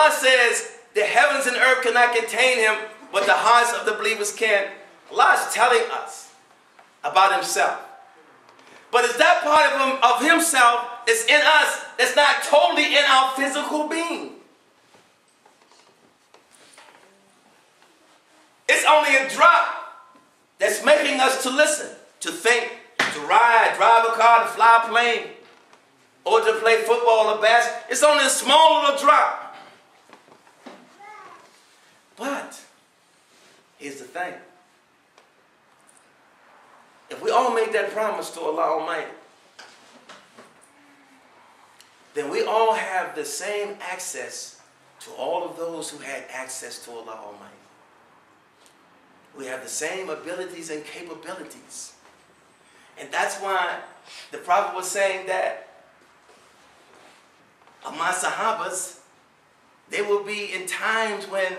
Allah says the heavens and earth cannot contain him, but the hearts of the believers can. Allah is telling us about himself. But it's that part of him, of himself, that's in us, that's not totally in our physical being. It's only a drop that's making us to listen, to think, to ride, drive a car, to fly a plane, or to play football or basketball. It's only a small little drop. But here's the thing. If we all make that promise to Allah Almighty, then we all have the same access to all of those who had access to Allah Almighty. We have the same abilities and capabilities. And that's why the Prophet was saying that my Sahabas, they will be in times when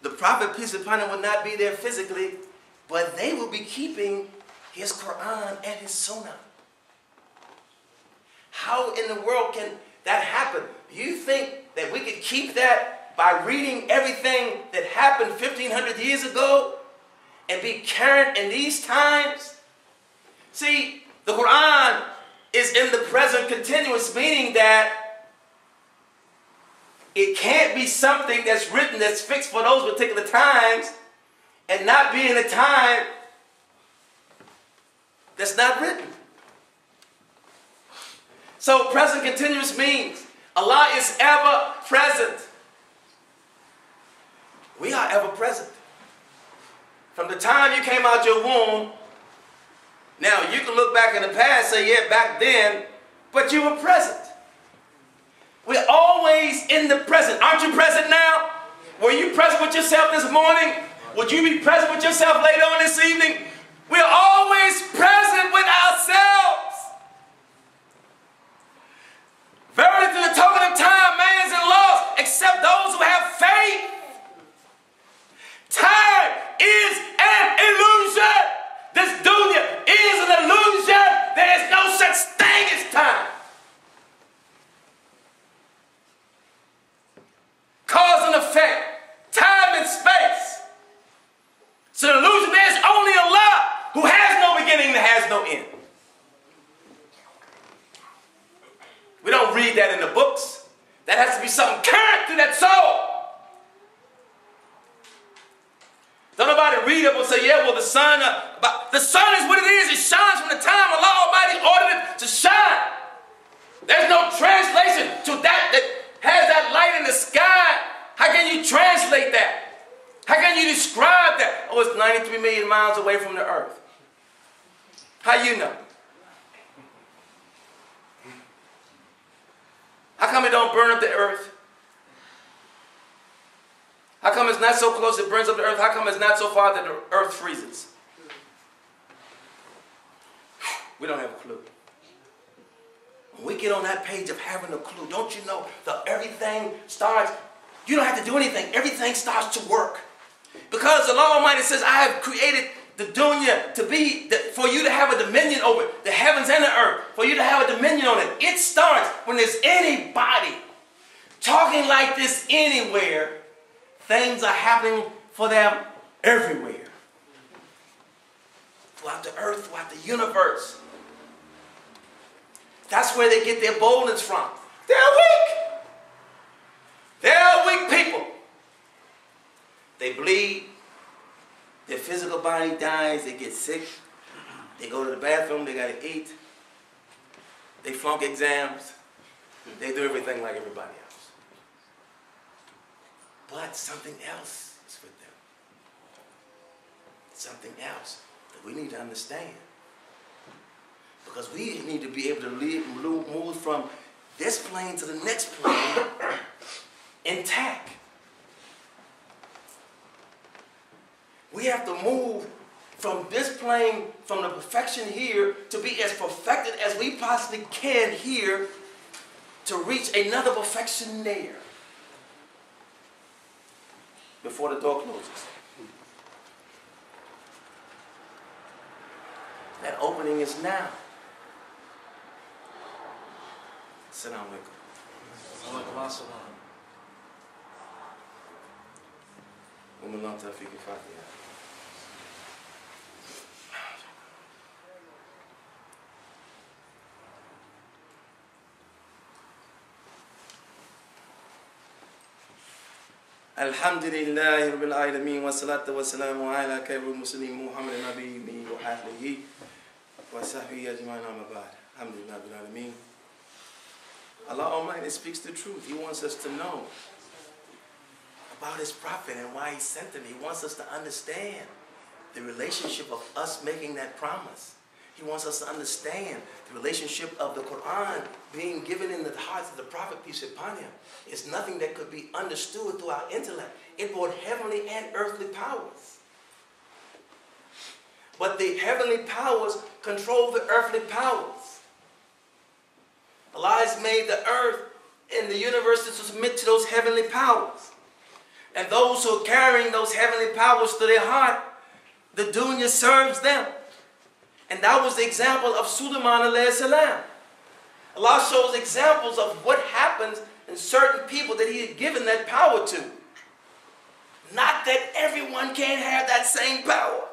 the Prophet, peace be upon him, will not be there physically, but they will be keeping his Quran and his Sunnah. How in the world can that happen? Do you think that we could keep that by reading everything that happened 1,500 years ago and be current in these times? See, the Quran is in the present continuous, meaning that it can't be something that's written, that's fixed for those particular times, and not be in a time that's not written. So present continuous means Allah is ever present. We are ever present. From the time you came out your womb, now you can look back in the past and say, yeah, back then, but you were present. We're always in the present. Aren't you present now? Were you present with yourself this morning? Would you be present with yourself later on this evening? We're always present with ourselves. Verily, to the token of time, man is lost, except those who have faith. Time is an illusion. This dunya is an illusion. There is no such thing as time. Cause and effect, time and space. It's an illusion. There's only Allah who has no beginning and has no end. We don't read that in the books. That has to be something current to that soul. Don't nobody read up and say, yeah, well, the sun is what it is. It shines from the time Allah Almighty ordered it to shine. There's no translation to that has that light in the sky. How can you translate that? How can you describe that? Oh, it's 93 million miles away from the earth. How you know? How come it don't burn up the earth? How come it's not so close it burns up the earth? How come it's not so far that the earth freezes? We don't have a clue. When we get on that page of having a clue, don't you know that everything starts, you don't have to do anything. Everything starts to work. Because the Lord Almighty says, I have created the dunya to be, for you to have a dominion over it, the heavens and the earth, for you to have a dominion on it. It starts when there's anybody talking like this anywhere. Things are happening for them everywhere. Throughout the earth, throughout the universe. That's where they get their boldness from. They're weak. They're weak people. They bleed. Their physical body dies. They get sick. They go to the bathroom. They got to eat. They flunk exams. They do everything like everybody else. But something else is with them. Something else that we need to understand. Because we need to be able to move from this plane to the next plane intact. We have to move from this plane, from the perfection here, to be as perfected as we possibly can here to reach another perfection there before the door closes. That opening is now. Assalamu alaikum. جزاكم الله توفيق الفاتحة. الحمد لله رب العالمين والصلاة والسلام على خير المرسلين محمد النبي وآله وصحبه أجمعين أما بعد. الحمد لله رب العالمين. Allah Almighty speaks the truth. He wants us to know about His prophet and why He sent him. He wants us to understand the relationship of us making that promise. He wants us to understand the relationship of the Quran being given in the hearts of the Prophet, peace be upon him. It's nothing that could be understood through our intellect. It brought heavenly and earthly powers. But the heavenly powers control the earthly powers. Allah has made the earth and the universe to submit to those heavenly powers. And those who are carrying those heavenly powers to their heart, the dunya serves them. And that was the example of Sulaiman alayhi salam. Allah shows examples of what happens in certain people that He had given that power to. Not that everyone can have that same power.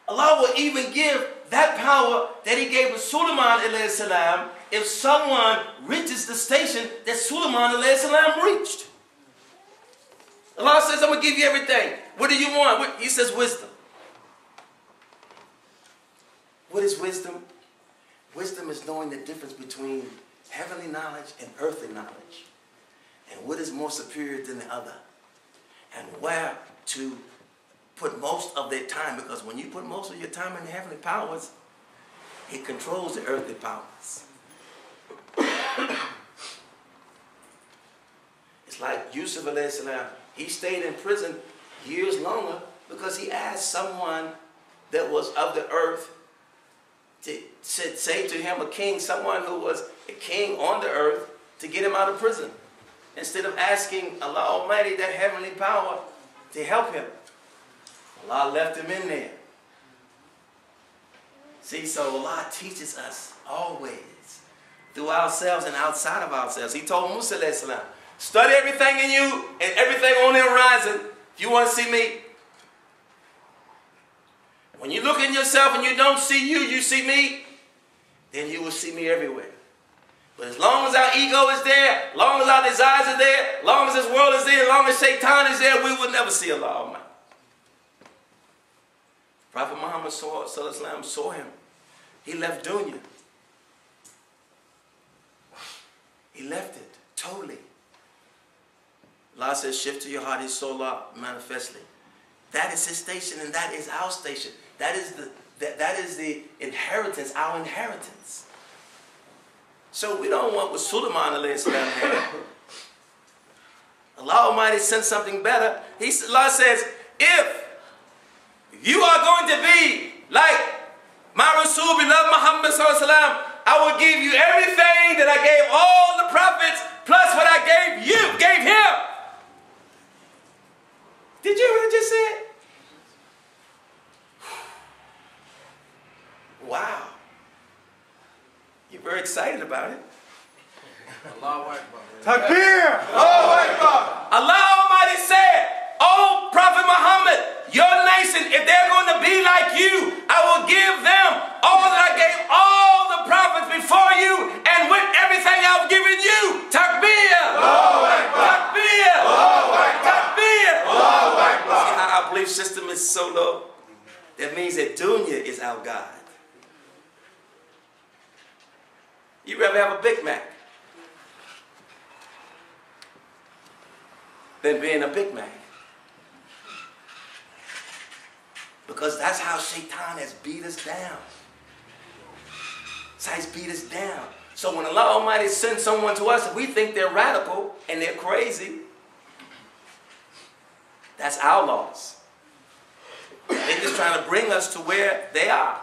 Allah will even give that power that He gave to Sulaiman alayhi salam if someone reaches the station that Sulaiman alayhi salam reached. Allah says, I'm going to give you everything. What do you want? He says wisdom. What is wisdom? Wisdom is knowing the difference between heavenly knowledge and earthly knowledge. And what is more superior than the other. And where to put most of their time. Because when you put most of your time in the heavenly powers, it controls the earthly powers. It's like Yusuf alayhi salam. He stayed in prison years longer because he asked someone that was of the earth to say to him, a king, someone who was a king on the earth, to get him out of prison. Instead of asking Allah Almighty, that heavenly power, to help him. Allah left him in there. See, so Allah teaches us always, through ourselves and outside of ourselves. He told Musa alayhi salam, study everything in you and everything on the horizon if you want to see me. When you look in yourself and you don't see you, you see me, then you will see me everywhere. But as long as our ego is there, as long as our desires are there, as long as this world is there, as long as Shaitan is there, we will never see Allah Almighty. Prophet Muhammad saw him. He left dunya. He left it totally. Allah says, shift to your heart His soul manifestly. That is His station and that is our station. That is the inheritance, our inheritance. So we don't want what Sulaiman alayhi salam had. Allah Almighty sent something better. Allah says, if you are going to be like my Rasul, beloved Muhammad sallallahu alaihi wasallam, I will give you everything that I gave all the prophets, plus what I gave him. Did you hear what I just said? Wow. You're very excited about it. Allahu Akbar. Takbir! Allahu Akbar! Allah Almighty said, oh Prophet Muhammad, your nation, if they're going to be like you, I will give them all that I gave all the prophets before you and with everything I've given you. Takbir! Allahu Akbar! Takbir! Allahu Akbar! Takbir! Allahu Akbar! See how our belief system is so low? That means that dunya is our God. You rather have a Big Mac than being a Big Mac. Because that's how Shaitan has beat us down. That's how he's beat us down. So when Allah Almighty sends someone to us, we think they're radical and they're crazy. That's our loss. They're just trying to bring us to where they are.